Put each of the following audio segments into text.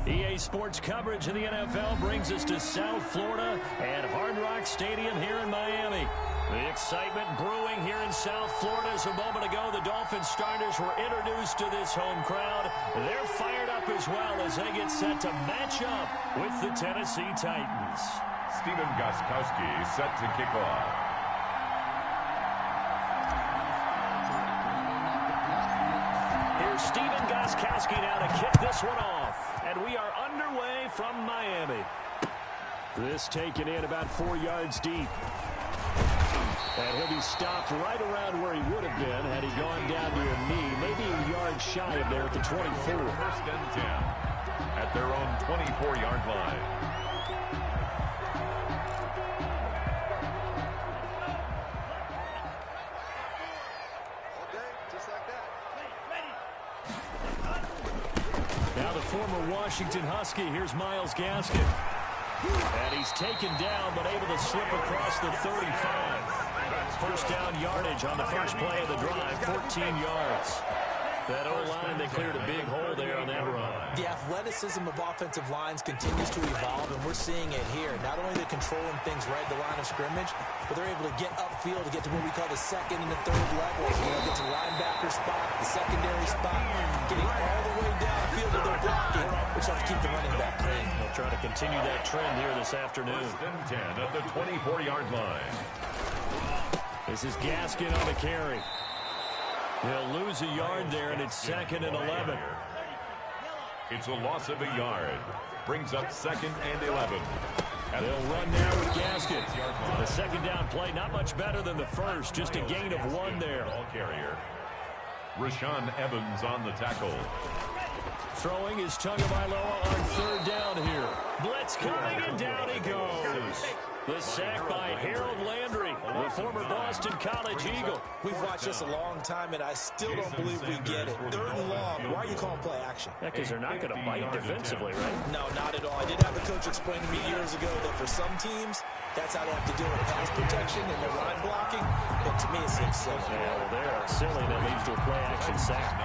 EA Sports coverage of the NFL brings us to South Florida at Hard Rock Stadium here in Miami. The excitement brewing here in South Florida as a moment ago the Dolphins starters were introduced to this home crowd. They're fired up as well as they get set to match up with the Tennessee Titans. Stephen Gostkowski set to kick off. Here's Stephen Gostkowski now to kick this one off. And we are underway from Miami. This taken in about 4 yards deep. And he'll be stopped right around where he would have been had he gone down to a knee, maybe a yard shy of there at the 24. First and 10 at their own 24-yard line. Now the former Washington Husky, here's Myles Gaskin. And he's taken down, but able to slip across the 35. First down yardage on the first play of the drive, 14 yards. That O-line, they cleared a big hole there on that run. The athleticism of offensive lines continues to evolve, and we're seeing it here. Not only are they controlling things right at the line of scrimmage, but they're able to get upfield to get to what we call the second and the third levels. You know, get to linebacker spot, the secondary spot, getting all the way downfield with their blocking, which helps keep the running back clean. They'll try to continue that trend here this afternoon. First and 10 at the 24-yard line. This is Gaskin on the carry. He'll lose a yard there, and it's 2nd and 11. It's a loss of a yard. Brings up 2nd and 11. They'll run now with Gaskin. The second down play, not much better than the first. Just a gain of 1 there. Ball carrier. Rashaan Evans on the tackle. Throwing is Tagovailoa on 3rd down here. Blitz coming, and down he goes. The sack by Harold Landry, the former Boston College Eagle. We've watched this a long time, and I still don't believe we get it. 3rd and long, why are you calling play action? Yeah, because they're not going to bite defensively, right? No, not at all. I did have a coach explain to me years ago that for some teams, that's how they have to deal with pass protection and their line blocking. But to me, it seems silly. Yeah, well, they're silly. That leads to a play action sack.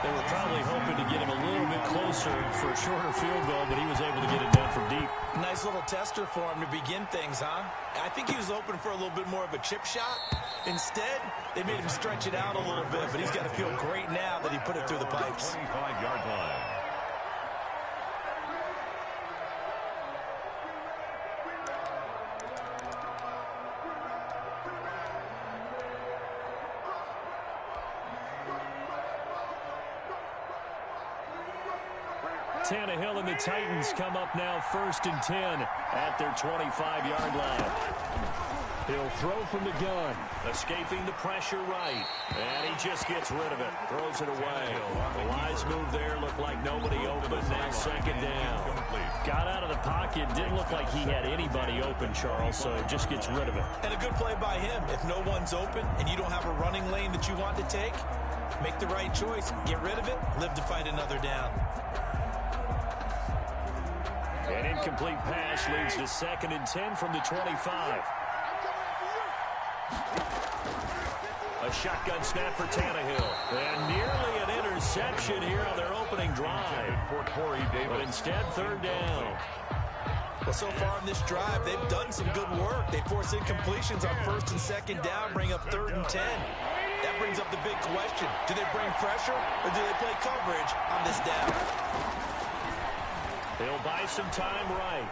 They were probably hoping to get him a little bit closer for a shorter field goal, but he was able to get it done from deep. Nice little tester for him to begin things, huh? I think he was open for a little bit more of a chip shot. Instead, they made him stretch it out a little bit, but he's got to feel great now that he put it through the pipes. 25-yard line. Tannehill and the Titans come up now 1st and 10 at their 25-yard line. He'll throw from the gun, escaping the pressure right, and he just gets rid of it, throws it away. The wise move there, looked like nobody open. Now 2nd down. Got out of the pocket, didn't look like he had anybody open, Charles, so just gets rid of it. And a good play by him. If no one's open and you don't have a running lane that you want to take, make the right choice, get rid of it, live to fight another down. An incomplete pass leads to 2nd and 10 from the 25. A shotgun snap for Tannehill. And nearly an interception here on their opening drive. But instead, 3rd down. Well, so far in this drive, they've done some good work. They force incompletions on 1st and 2nd down, bring up 3rd and 10. That brings up the big question. Do they bring pressure or do they play coverage on this down? They'll buy some time right.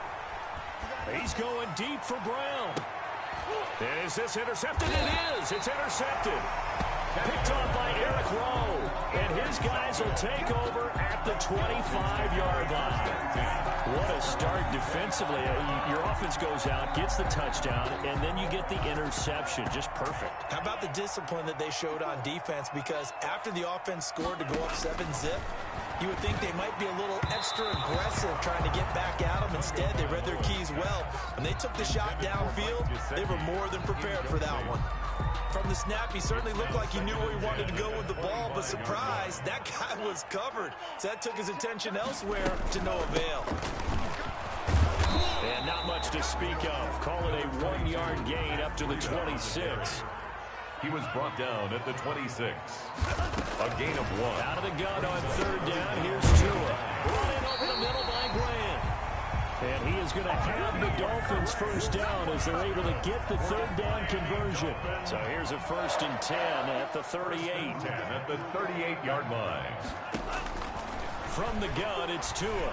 He's going deep for Brown. And is this intercepted? It is. It's intercepted. Picked off by Eric Rowe. And his guys will take over at the 25-yard line. What a start defensively. Your offense goes out, gets the touchdown, and then you get the interception. Just perfect. How about the discipline that they showed on defense? Because after the offense scored to go up 7-zip, you would think they might be a little extra aggressive trying to get back at them. Instead, they read their keys well. When they took the shot downfield, they were more than prepared for that one. From the snap, he certainly looked like he knew where he wanted to go with the ball, but surprise, that guy was covered. So that took his attention elsewhere to no avail. And not much to speak of. Call it a 1-yard gain up to the 26. He was brought down at the 26. A gain of 1. Out of the gun on third down. Here's Tua. Brought in over the middle by Grant. And he is going to have the Dolphins first down as they're able to get the third down conversion. So here's a 1st and 10 at the 38. 10 at the 38-yard line. From the gun, it's Tua.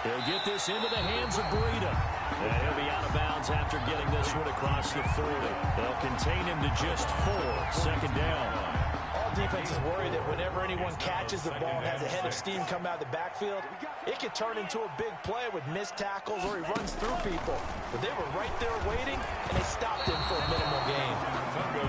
He'll get this into the hands of Breida. And he'll be out of bounds after getting this one across the 40. They'll contain him to just 4. 2nd down. All defenses worry that whenever anyone catches the ball and has a head of steam come out of the backfield, it could turn into a big play with missed tackles or he runs through people. But they were right there waiting, and they stopped him for a minimal gain.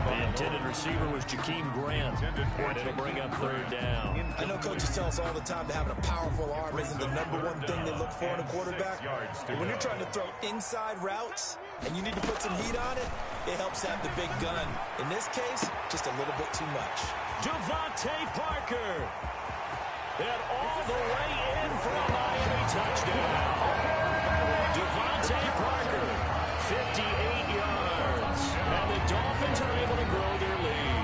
The intended receiver was Jakeem Grant, and it'll bring up 3rd down. I know coaches tell us all the time that having a powerful arm isn't the #1 thing they look for in a quarterback. But when you're trying to throw inside routes and you need to put some heat on it, it helps have the big gun. In this case, just a little bit too much. Devontae Parker. And all the way in for a Miami touchdown. Devontae Parker, 58 yards. And the Dolphins are able to grow their lead.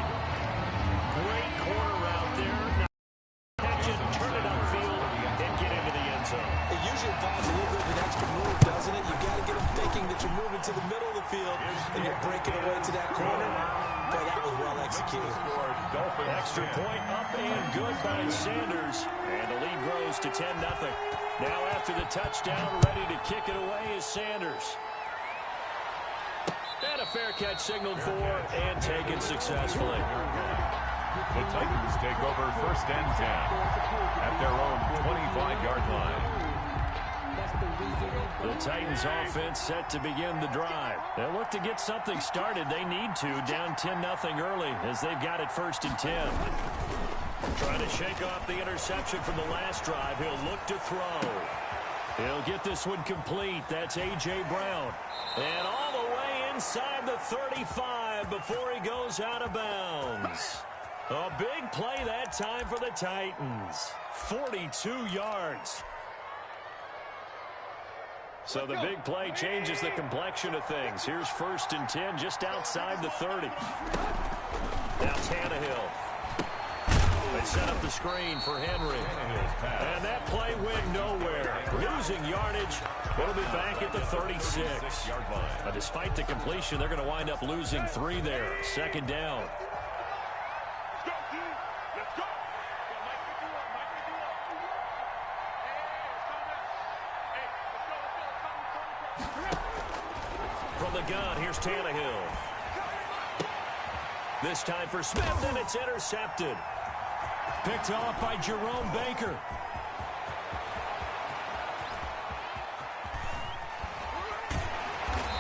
Great corner route there. Now catch it, turn it upfield, and get into the end zone. It usually involves a little bit of an extra move, doesn't it? You've got to get them thinking that you're moving to the middle of the field and you're breaking away to that corner. Boy, that was well executed. Extra point up and good by Sanders. And the lead grows to 10-0. Now after the touchdown, ready to kick it away is Sanders. And a fair catch signaled for and taken successfully. The Titans take over 1st and 10 at their own 25-yard line. The Titans offense set to begin the drive. They'll look to get something started. They need to, down 10-0 early as they've got it 1st and 10. Trying to shake off the interception from the last drive. He'll look to throw. He'll get this one complete. That's A.J. Brown. And all the way inside the 35 before he goes out of bounds. A big play that time for the Titans. 42 yards. So the big play changes the complexion of things. Here's 1st and 10 just outside the 30. Now Tannehill. They set up the screen for Henry. And that play went nowhere. Losing yardage. It'll be back at the 36. But despite the completion, they're going to wind up losing 3 there. 2nd down. From the gun, here's Tannehill. This time for Smith, and it's intercepted. Picked off by Jerome Baker.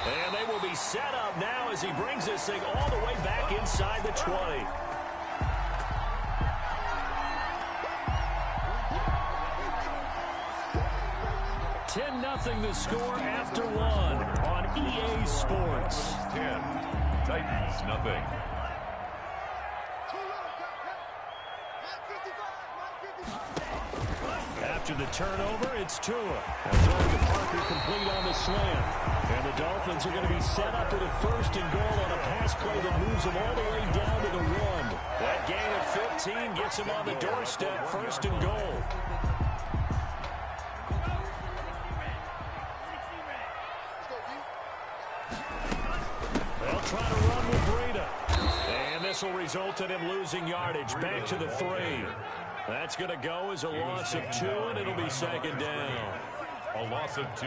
And they will be set up now as he brings this thing all the way back inside the 20. Nothing the score after 1 on EA Sports. 10, Titans nothing. After the turnover, it's Tua. Throwing to Parker complete on the slant. And the Dolphins are going to be set up with a 1st and goal on a pass play that moves them all the way down to the 1. That gain of 15 gets them on the doorstep, 1st and goal. They'll try to run with Breida. And this will result in him losing yardage back to the 3. That's going to go as a loss of 2, and it'll be 2nd down. A loss of 2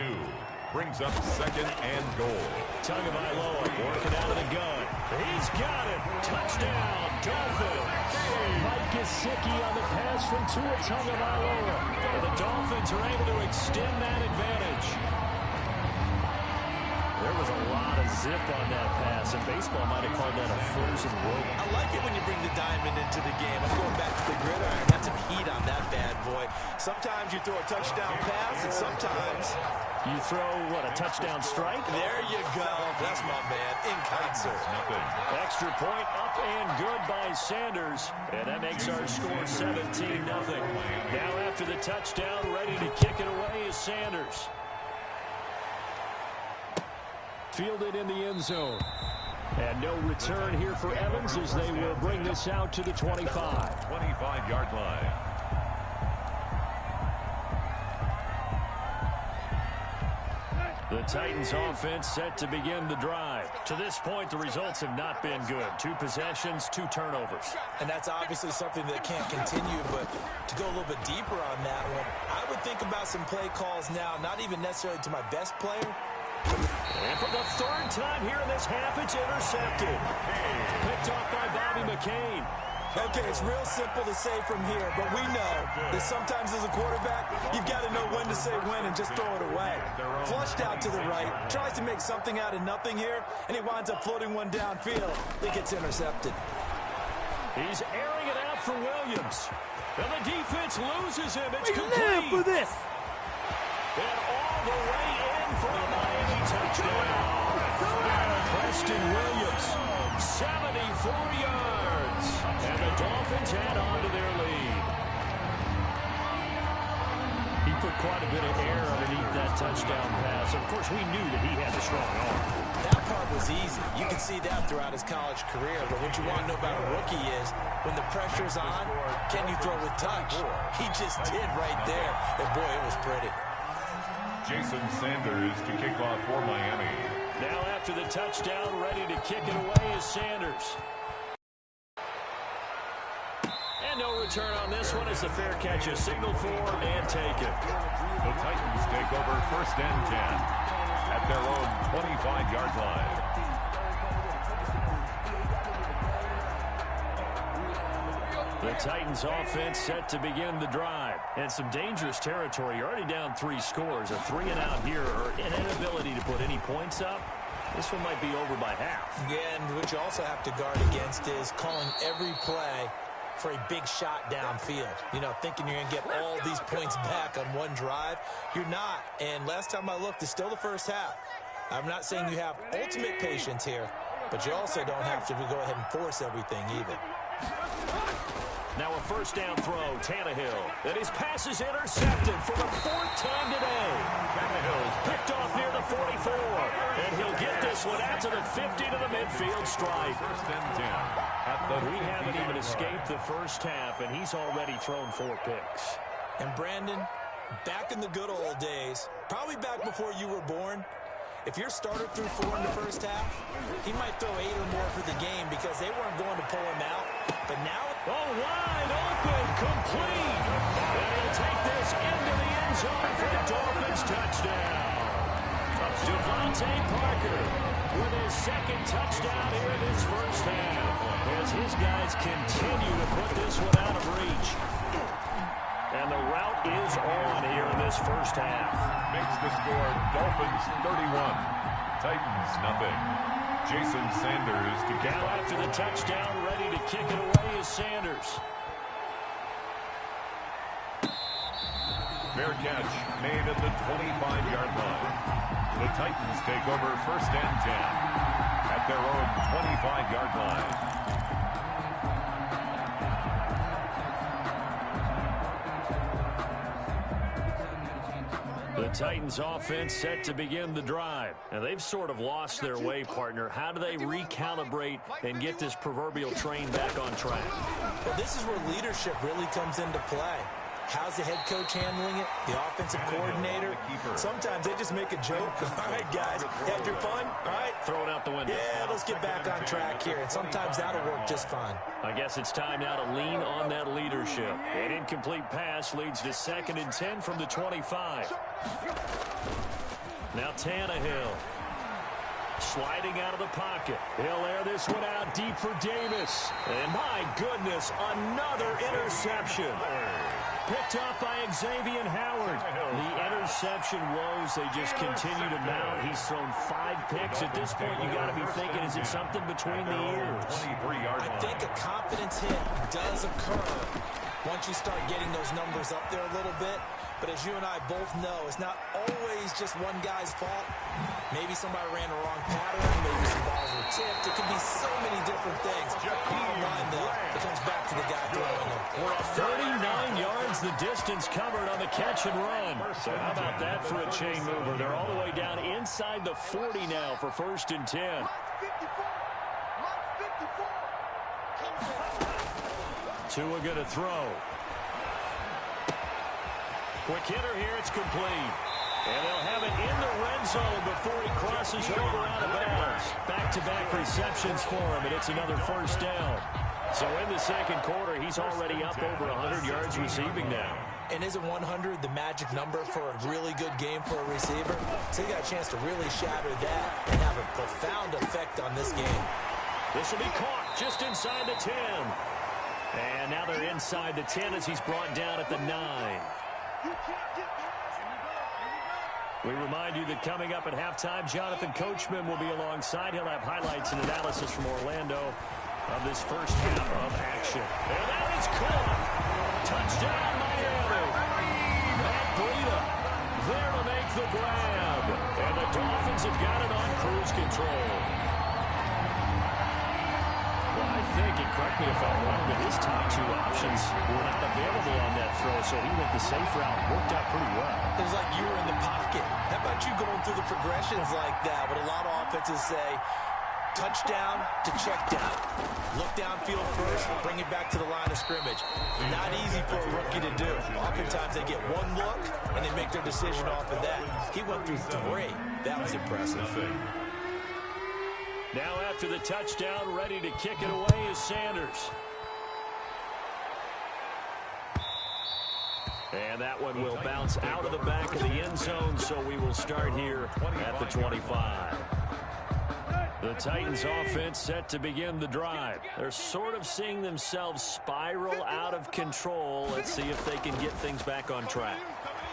brings up 2nd and goal. Tagovailoa working out of the gun. He's got it. Touchdown, Dolphins. Mike Gesicki on the pass from Tua Tagovailoa. And the Dolphins are able to extend that advantage. There was a lot of zip on that pass, and baseball might have called that a frozen rope. I like it when you bring the diamond into the game. I'm going back to the gridiron. Got some heat on that bad boy. Sometimes you throw a touchdown pass, and sometimes you throw, what, a touchdown strike? There you go. That's my man, in concert. Nothing. Extra point up and good by Sanders. And that makes our score 17-0. Now after the touchdown, ready to kick it away is Sanders. Fielded in the end zone. And no return here for Evans as they will bring this out to the 25. 25-yard line. The Titans offense set to begin the drive. To this point, the results have not been good. 2 possessions, 2 turnovers. And that's obviously something that can't continue, but to go a little bit deeper on that one, I would think about some play calls now, not even necessarily to my best player. And for the 3rd time here in this half, it's intercepted. Picked off by Bobby McCain. Okay, it's real simple to say from here, but we know that sometimes as a quarterback, you've got to know when to say when and just throw it away. Flushed out to the right, tries to make something out of nothing here, and he winds up floating one downfield. It gets intercepted. He's airing it out for Williams. And the defense loses him. It's complete. Live for this. And all the way in for a Miami touchdown. Preston Williams, 74 yards. And the Dolphins add on to their lead. He put quite a bit of air underneath that touchdown pass. Of course, we knew that he had a strong arm. That part was easy. You can see that throughout his college career. But what you want to know about a rookie is when the pressure's on, can you throw with touch? He just did right there. And, boy, it was pretty. Jason Sanders to kick off for Miami. Now after the touchdown, ready to kick it away is Sanders. And no return on this one as the fair catch is signaled for and taken. The Titans take over 1st and 10 at their own 25-yard line. The Titans offense set to begin the drive. And some dangerous territory. You're already down 3 scores. A 3-and-out here or an inability to put any points up. This one might be over by half. Yeah, and what you also have to guard against is calling every play for a big shot downfield. You know, thinking you're going to get all these points back on one drive. You're not. And last time I looked, it's still the first half. I'm not saying you have ultimate patience here, but you also don't have to go ahead and force everything either. Now a 1st down throw, Tannehill. And his pass is intercepted for the 4th time today. Tannehill's picked off near the 44. And he'll get this one out to the 50 to the midfield stripe. 1st and 10. We haven't even escaped the first half, and he's already thrown 4 picks. And Brandon, back in the good old days, probably back before you were born, if your starter threw 4 in the first half, he might throw 8 or more for the game because they weren't going to pull him out. But now, wide open, complete. And he'll take this into the end zone for the Dolphins touchdown. Devontae Parker with his 2nd touchdown here in this first half as his guys continue to put this one out of reach. And the route is on here in this first half. Makes the score Dolphins 31, Titans nothing. Jason Sanders to kick Now off. after the touchdown, ready to kick it away is Sanders. Fair catch made at the 25-yard line. The Titans take over 1st and 10 at their own 25-yard line. The Titans offense set to begin the drive. Now they've sort of lost their way, partner. How do they recalibrate and get this proverbial train back on track? well, this is where leadership really comes into play. How's the head coach handling it? The offensive coordinator? Sometimes they just make a joke. All right, guys, had your fun? All right. Throw it out the window. Yeah, let's get back on track here. And sometimes that'll work just fine. I guess it's time now to lean on that leadership. An incomplete pass leads to 2nd and 10 from the 25. Now Tannehill. Sliding out of the pocket. He'll air this one out deep for Davis. And my goodness, another interception. Picked off by Xavier Howard. The interception woes, they just continue to mount. He's thrown 5 picks. At this point, you got to be thinking, is it something between the ears? 23-yard I line. think a confidence hit does occur once you start getting those numbers up there a little bit. But as you and I both know, it's not always just one guy's fault. Maybe somebody ran the wrong pattern. Maybe some balls were tipped. It could be so many different things. Bottom line, though, it comes back to the guy throwing them. 39 yards the distance covered on the catch and run. So how about that for a chain mover? They're all the way down inside the 40 now for 1st and 10. Tua going to throw. Quick hitter here. It's complete. And they'll have it in the red zone before he crosses over out of bounds. Back-to-back receptions for him, and it's another first down. So in the second quarter, he's already up over 100 yards receiving now. And isn't 100 the magic number for a really good game for a receiver? So he got a chance to really shatter that and have a profound effect on this game. This will be caught just inside the 10. And now they're inside the 10 as he's brought down at the 9. We remind you that coming up at halftime, Jonathan Coachman will be alongside. He'll have highlights and analysis from Orlando of this first half of action. And that is caught. Touchdown, Miami. Matt Breida there to make the grab. And the Dolphins have got it on cruise control. Well, I think, and correct me if I'm wrong, but his top two options were not available on that throw, so he went the safe route. Worked out pretty well. It was like you were in the pocket. How about you going through the progressions like that? What a lot of offenses say, touchdown to check down. Look downfield first, bring it back to the line of scrimmage. Not easy for a rookie to do. Oftentimes they get one look, and they make their decision off of that. He went through three. That was impressive. Now after the touchdown, ready to kick it away is Sanders. And that one will bounce out of the back of the end zone, so we will start here at the 25. The Titans offense set to begin the drive. They're sort of seeing themselves spiral out of control. Let's see if they can get things back on track.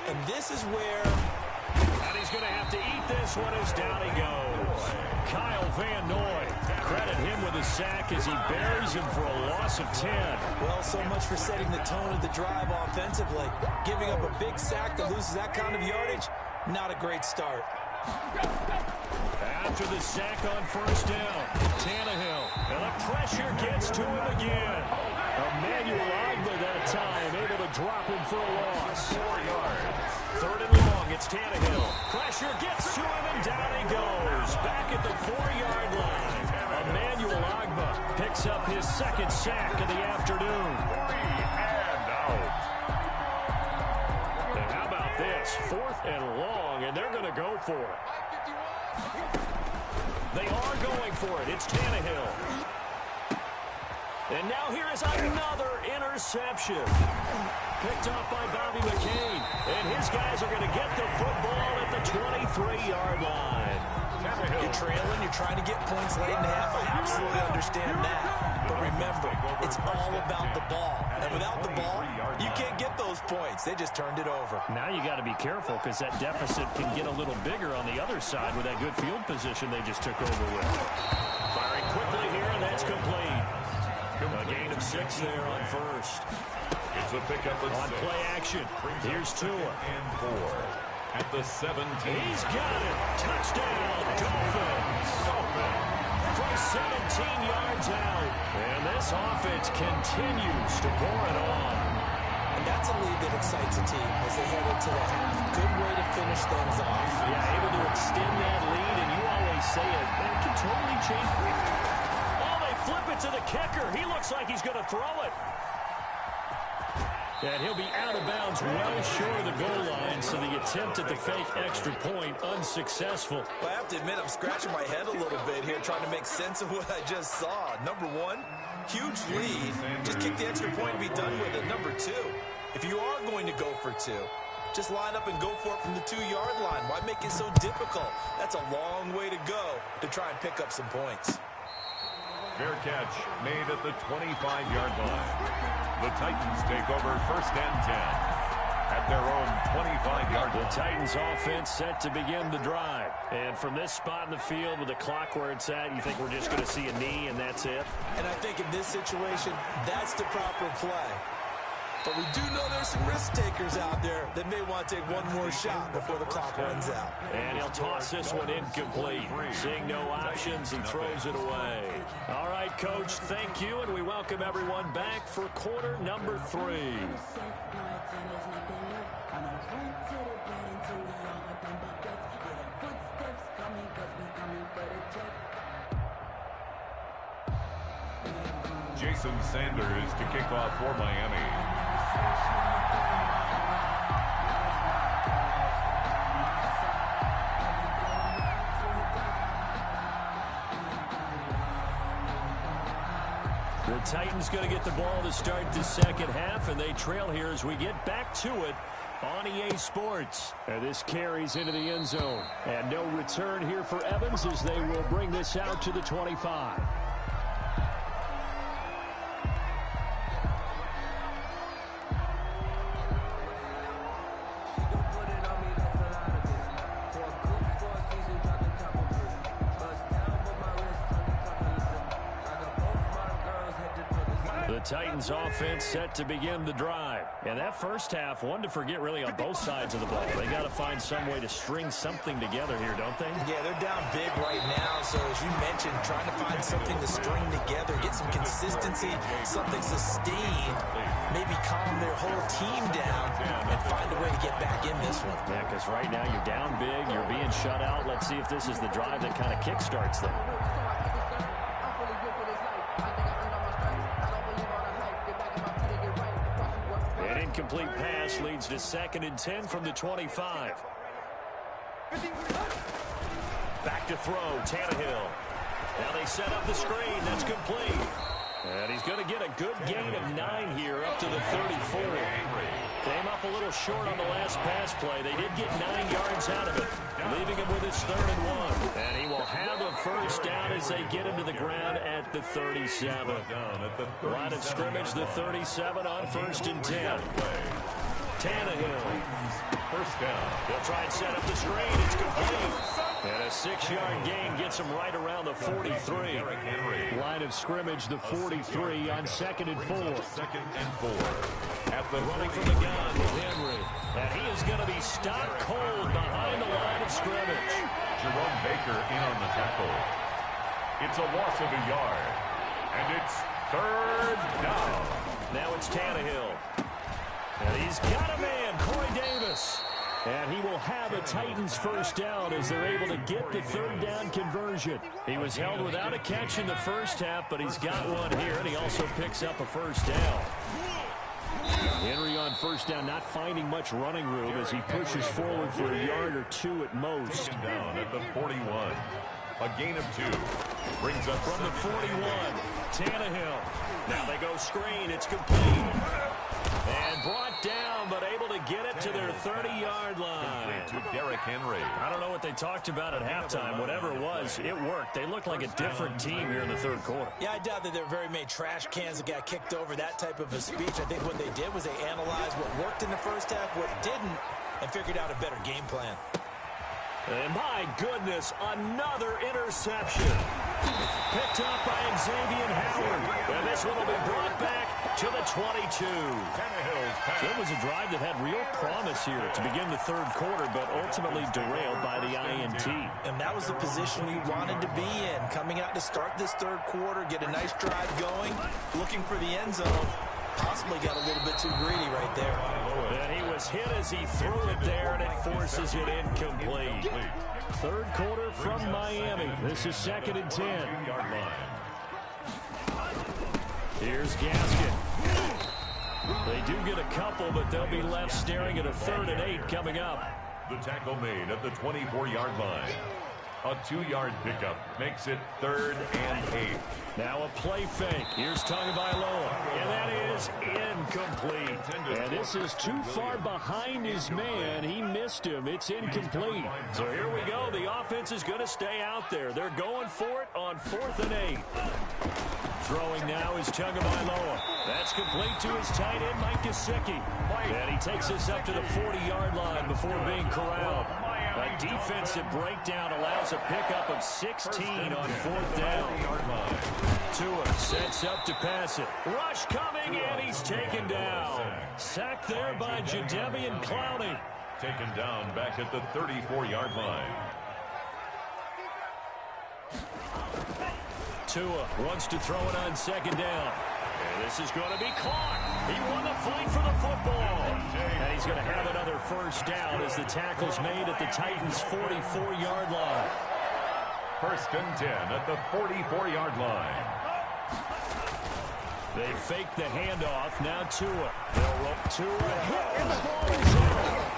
And this is where... And he's going to have to eat this one as down he goes. Kyle Van Noy. Credit him with a sack as he buries him for a loss of 10. Well, so much for setting the tone of the drive offensively. Giving up a big sack that loses that kind of yardage, not a great start. After the sack on first down, Tannehill. And the pressure gets to him again. Emmanuel Ogba that time, able to drop him for a loss. 4 yards. Third and long, it's Tannehill. Pressure gets to him, and down he goes. Back at the 4-yard line. Emmanuel Ogba picks up his second sack of the afternoon. 3 and out. And how about this? 4th and long, and they're going to go for it. They are going for it. It's Tannehill. And now here is another interception. Picked off by Bobby McCain. And his guys are going to get the football at the 23-yard line. You're trailing, you're trying to get points late in the half. I absolutely understand that. But remember, it's all about the ball. And without the ball, you can't get those points. They just turned it over. Now you got to be careful because that deficit can get a little bigger on the other side with that good field position they just took over with. Firing quickly here, and that's complete. A gain of 6 there on first. It's a pickup of on 6. Play action. Here's Tua. And 4 at the 17. He's got it. Touchdown, Dolphins. From 17 yards out. And this offense continues to pour it on. And that's a lead that excites a team as they head into the half. Good way to finish things off. Yeah, able to extend that lead, and you always say it can totally change. Oh, they flip it to the kicker. He looks like he's going to throw it. And he'll be out of bounds well short of the goal line, so the attempt at the fake extra point unsuccessful. Well, I have to admit, I'm scratching my head a little bit here trying to make sense of what I just saw. Number one, huge lead. Just kick the extra point and be done with it. Number two, if you are going to go for 2, just line up and go for it from the 2-yard line. Why make it so difficult? That's a long way to go to try and pick up some points. Fair catch made at the 25-yard line. The Titans take over first and 10 at their own 25-yard line. The Titans offense set to begin the drive. And from this spot in the field with the clock where it's at, you think we're just going to see a knee and that's it? And I think in this situation, that's the proper play. But we do know there's some risk takers out there that may want to take one more shot before the clock runs out. And he'll toss this one incomplete. Seeing no options, he throws it away. All right, Coach, thank you, and we welcome everyone back for quarter number 3. Jason Sanders to kick off for Miami. The Titans going to get the ball to start the second half, and they trail here as we get back to it on EA Sports. And this carries into the end zone. And no return here for Evans as they will bring this out to the 25. Titans offense set to begin the drive. And that first half, one to forget really on both sides of the ball. They got to find some way to string something together here, don't they? Yeah, they're down big right now. So as you mentioned, trying to find something to string together, get some consistency, something sustained, maybe calm their whole team down and find a way to get back in this one. Yeah, because right now you're down big, you're being shut out. Let's see if this is the drive that kind of kickstarts them. An incomplete pass leads to 2nd and 10 from the 25. Back to throw, Tannehill. Now they set up the screen. That's complete. And he's going to get a good gain of 9 here up to the 34. Came up a little short on the last pass play. They did get 9 yards out of it, leaving him with his 3rd and 1. And he will have a first down as they get into the ground at the 37. Line of scrimmage, the 37 on 1st and 10. Tannehill. First down. They'll try and set up the screen. It's complete. And a 6-yard gain gets him right around the 43. Line of scrimmage, the 43 on 2nd and 4. 2nd and 4. At the Running from the gun with Henry. And he is going to be stopped cold behind the line of scrimmage. Jerome Baker in on the tackle. It's a loss of a yard. And it's 3rd down. Now it's Tannehill. And he's got a man, Corey Davis. And he will have a Titans first down as they're able to get the 3rd down conversion. He was held without a catch in the first half, but he's got one here, and he also picks up a first down. Henry on first down, not finding much running room as he pushes forward for a yard or 2 at most. Down at the 41. A gain of 2. Brings up from the 41. Tannehill. Now they go screen. It's complete. And brought down, but able to get it to their 30-yard line. To Derrick Henry. I don't know what they talked about at halftime. Whatever it was, it worked. They looked like a different team here in the 3rd quarter. Yeah, I doubt that there were very many trash cans that got kicked over, that type of a speech. I think what they did was they analyzed what worked in the first half, what didn't, and figured out a better game plan. And my goodness, another interception. Picked up by Xavier Howard. And this one will be brought back to the 22. So it was a drive that had real promise here to begin the 3rd quarter, but ultimately derailed by the INT. And that was the position you wanted to be in. Coming out to start this 3rd quarter, get a nice drive going, looking for the end zone. Possibly got a little bit too greedy right there. And he was hit as he threw it there, and it forces it incomplete. 3rd quarter from Miami. This is 2nd and 10. Here's Gaskin. They do get a couple, but they'll be left staring at a 3rd and 8 coming up. The tackle made at the 24-yard line. A 2-yard pickup makes it 3rd and 8. Now a play fake. Here's Tagovailoa. And that is incomplete. And this is too far behind his man. He missed him. It's incomplete. So here we go. The offense is going to stay out there. They're going for it on 4th and 8. Throwing now is Tagovailoa. That's complete to his tight end, Mike Gesicki. And he takes this up to the 40-yard line before being corralled. A defensive breakdown allows a pickup of 16 on 4th down. Tua sets up to pass it. Rush coming, and he's taken down. Sacked there by Jadeveon Clowney. Taken down back at the 34-yard line. Tua wants to throw it on 2nd down. And this is going to be caught. He won the fight for the football. And he's going to have another first down as the tackle's made at the Titans' 44-yard line. 1st and 10 at the 44-yard line. They fake the handoff. Now Tua. They'll roll Tua. Hit in the ball is out.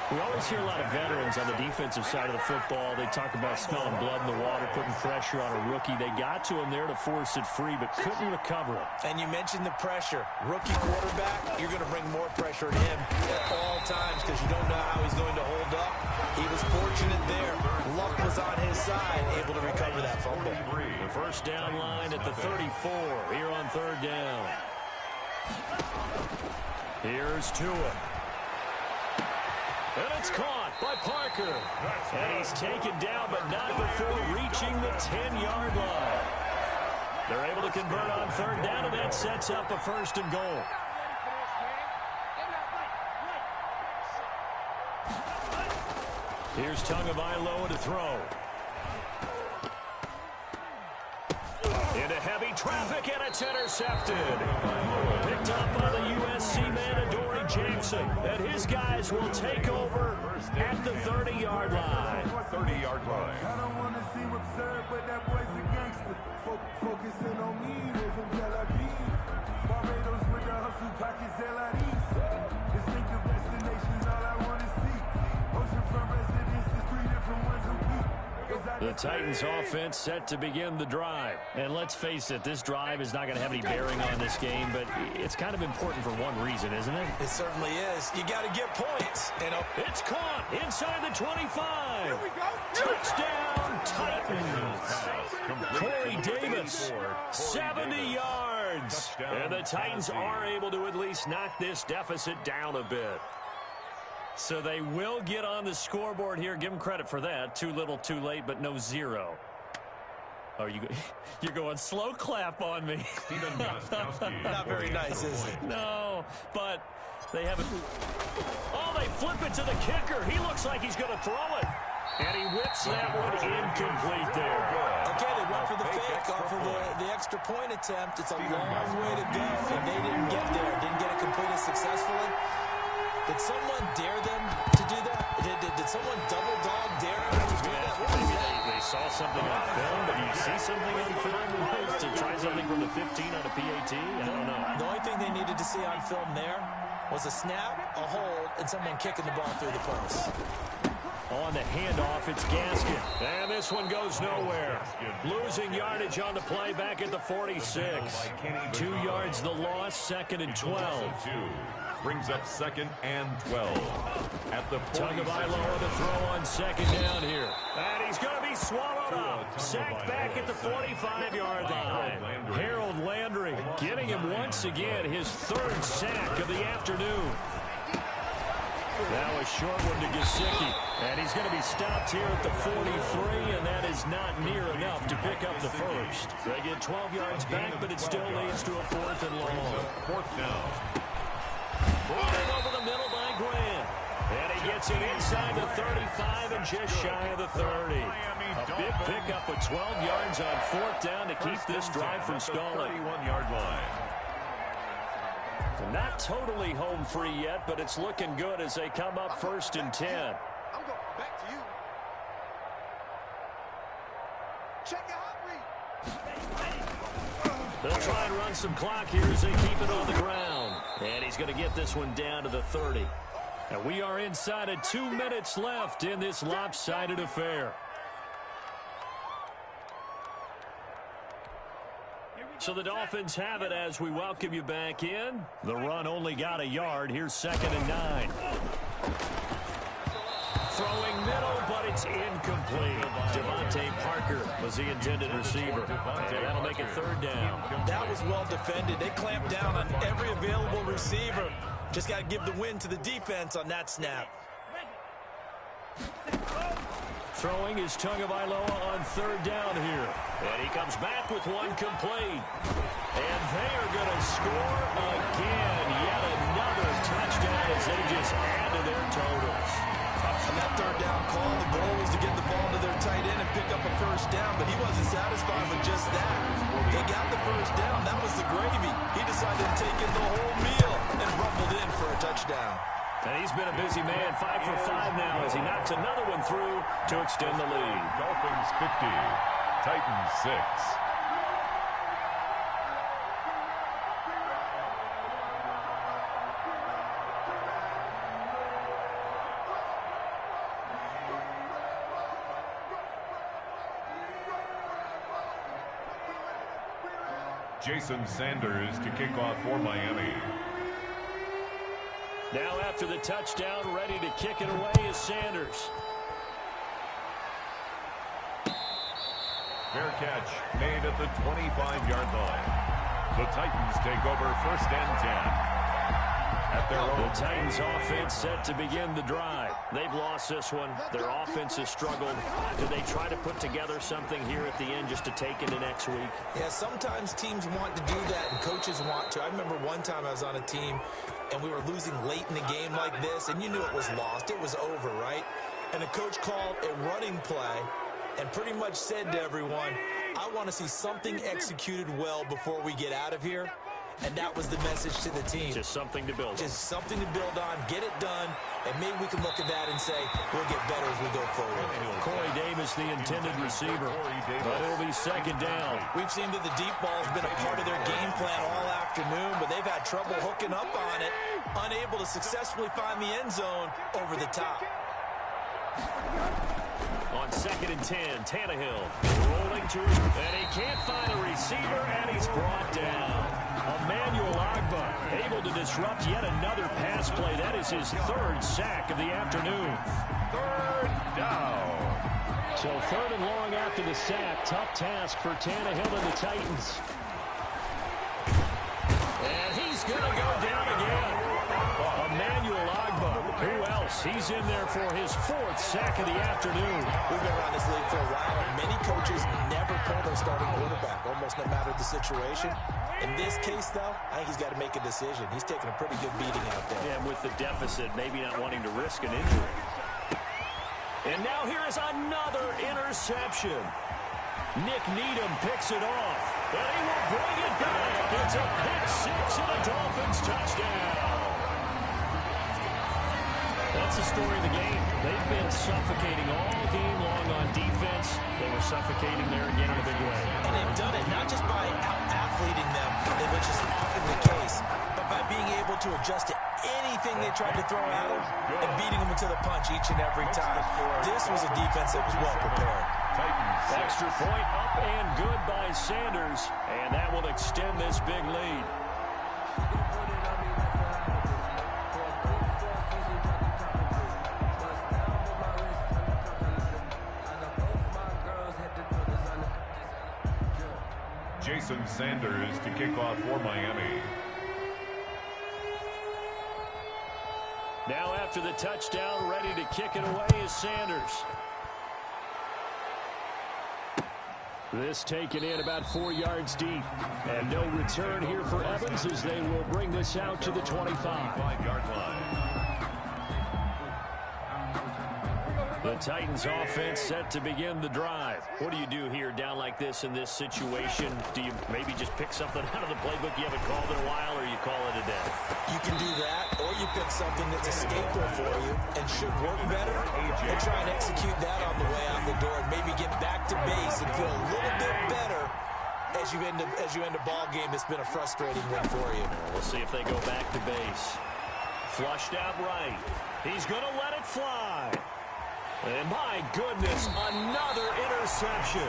We always hear a lot of veterans on the defensive side of the football. They talk about smelling blood in the water, putting pressure on a rookie. They got to him there to force it free, but couldn't recover it. And you mentioned the pressure. Rookie quarterback, you're going to bring more pressure to him at all times because you don't know how he's going to hold up. He was fortunate there. Luck was on his side, able to recover that fumble. The first down line at the 34 here on third down. Here's Tua. And it's caught by Parker. And he's taken down, but not before reaching the 10-yard line. They're able to convert on third down, and that sets up a first and goal. Here's Tagovailoa to throw. Into heavy traffic, and it's intercepted. Picked up by the USC man, Adoree Jackson. And his guys will take over at the 30-yard line. 30-yard line. I don't want to seem absurd, but that boy's a gangster. Focusing on me, we're from Tel Aviv. Barbados with the hustle, pockets LIDs. Distinctive destinations, all I want to see. Oceanfront residences, 3 different ones a week. The Titans offense set to begin the drive. And let's face it, this drive is not going to have any bearing on this game, but it's kind of important for one reason, isn't it? It certainly is. You got to get points. And it's caught inside the 25. Here we go. Touchdown, Titans. Corey Davis, 70 yards. And the Titans are able to at least knock this deficit down a bit. So they will get on the scoreboard here. Give them credit for that. Too little, too late, but no zero. Oh, you're going slow clap on me. Not very nice, is it? No, but they haven't. Oh, they flip it to the kicker. He looks like he's going to throw it. And he whips that one incomplete there. Okay, they went for the fake off of the extra point attempt. It's a long way to go, and they didn't get there. Didn't get it completed successfully. Did someone dare them to do that? Did someone double dog dare them to do that? Maybe they saw something on film, but you see something on film to try something from the 15 on a PAT? I don't know. The only thing they needed to see on film there was a snap, a hold, and someone kicking the ball through the post. On the handoff, it's Gaskin. And this one goes nowhere. Losing yardage on the play back at the 46. 2 yards the loss, 2nd and 12. Brings up 2nd and 12. At the Tagovailoa to throw on 2nd down here. And he's going to be swallowed up. Sacked back at the 45-yard line. Harold Landry getting him once again his 3rd sack of the afternoon. Now a short one to Gesicki. And he's going to be stopped here at the 43, and that is not near enough to pick up the first. They get 12 yards back, but it still leads to a 4th and long. 4th down. Running over the middle by Grant. And he gets it inside the 35 and just shy of the 30. A big pickup of 12 yards on 4th down to keep this drive from stalling. 31-yard line. Not totally home free yet, but it's looking good as they come up 1st and 10. I'm going back to you. Check your heart rate. They'll try and run some clock here as they keep it on the ground. And he's going to get this one down to the 30. And we are inside of 2 minutes left in this lopsided affair. So the Dolphins have it as we welcome you back in. The run only got a yard. Here's 2nd and 9. Throwing middle, but it's incomplete. Devontae Parker was the intended receiver. And that'll make it 3rd down. That was well defended. They clamped down on every available receiver. Just got to give the win to the defense on that snap. Throwing is Tagovailoa on 3rd down here. And he comes back with one complete. And they are going to score again. Yet another touchdown as they just add to their totals. On that 3rd down call, the goal was to get the ball to their tight end and pick up a 1st down, but he wasn't satisfied with just that. They got the 1st down. That was the gravy. He decided to take in the whole meal and rumbled in for a touchdown. And he's been a busy man, 5 for 5 now as he knocks another one through to extend the lead. Dolphins 50, Titans 6. Jason Sanders to kick off for Miami. Now after the touchdown, ready to kick it away is Sanders. Fair catch made at the 25-yard line. The Titans take over first and 10. At their own. The Titans offense set to begin the drive. They've lost this one. Their offense has struggled. Do they try to put together something here at the end just to take into next week? Yeah, sometimes teams want to do that and coaches want to. I remember one time I was on a team and we were losing late in the game like this, and you knew it was lost. It was over, right? And the coach called a running play and pretty much said to everyone, I want to see something executed well before we get out of here. And that was the message to the team. Just something to build on. Just something to build on, get it done, and maybe we can look at that and say, we'll get better as we go forward. Corey Davis, the intended receiver, but it'll be second down. We've seen that the deep ball's been a part of their game plan all afternoon, but they've had trouble hooking up on it, unable to successfully find the end zone over the top. On second and 10, Tannehill rolling to his, and he can't find a receiver, and he's brought down. Emmanuel Ogbah able to disrupt yet another pass play. That is his third sack of the afternoon. Third down. So third and long after the sack. Tough task for Tannehill and the Titans. And he's going to go down again. Emmanuel Ogbah. Who else? He's in there for his fourth sack of the afternoon. We've been around this league for a while, and many coaches never pull their starting quarterback, almost no matter the situation. In this case, though, I think he's got to make a decision. He's taking a pretty good beating out there. Yeah, with the deficit, maybe not wanting to risk an injury. And now here is another interception. Nick Needham picks it off, and he will bring it back. It's a pick six and a Dolphins touchdown. That's the story of the game. They've been suffocating all game long on defense. They were suffocating there again in a big way. And they've done it not just by out-athleting them, which is often the case, but by being able to adjust to anything they tried to throw at them and beating them into the punch each and every time. This was a defense that was well prepared. Extra point up and good by Sanders, and that will extend this big lead. Jason Sanders to kick off for Miami. Now after the touchdown, ready to kick it away is Sanders. This taken in about 4 yards deep. And no return here for Evans as they will bring this out to the 25-yard line. The Titans offense set to begin the drive. What do you do here down like this in this situation? Do you maybe just pick something out of the playbook you haven't called in a while, or you call it a day? You can do that, or you pick something that's a staple for you and should work better, and try and execute that on the way out the door, and maybe get back to base and feel a little bit better as you end a ball game that's been a frustrating one for you. We'll see if they go back to base. Flushed out right. He's going to let it fly. And my goodness, another interception.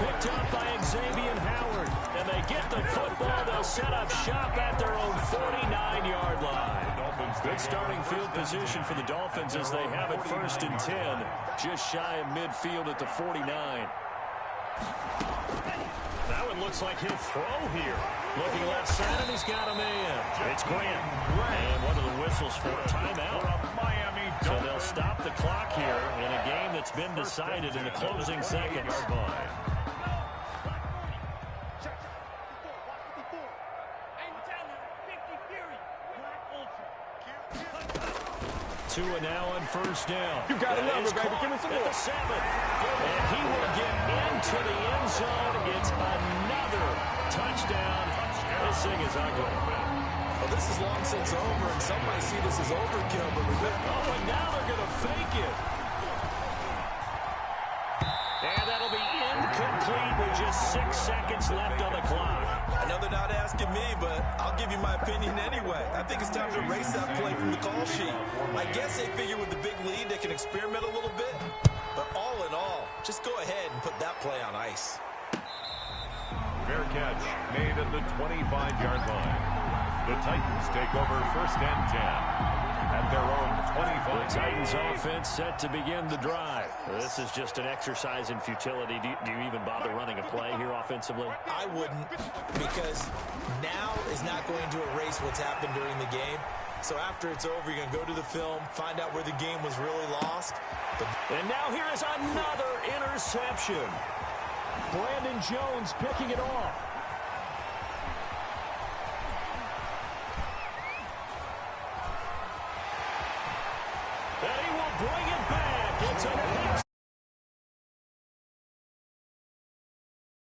Picked up by Xavier Howard. And they get the football. They'll set up shop at their own 49-yard line. Good starting field position for the Dolphins as they have it first and 10. Just shy of midfield at the 49. Now it looks like he'll throw here. Looking left side, and he's got a man. It's Grant. And what are the whistles for? Timeout. So they'll stop the clock here in a game that's been decided in the closing seconds. 2 and now on first down. You got a number, baby. Give me some more. At the 7. And he will get into the end zone. It's another touchdown. This thing is ugly. Well, this is long since over, and some might see this as overkill, but oh, and now they're going to fake it. And that'll be incomplete with just 6 seconds left on the clock. I know they're not asking me, but I'll give you my opinion anyway. I think it's time to erase that play from the call sheet. I guess they figure with the big lead they can experiment a little bit. But all in all, just go ahead and put that play on ice. Fair catch made at the 25-yard line. The Titans take over first and 10 at their own 25. The Titans offense set to begin the drive. This is just an exercise in futility. Do you even bother running a play here offensively? I wouldn't, because now is not going to erase what's happened during the game. So after it's over, you're going to go to the film, find out where the game was really lost. And now here is another interception. Brandon Jones picking it off. And he will bring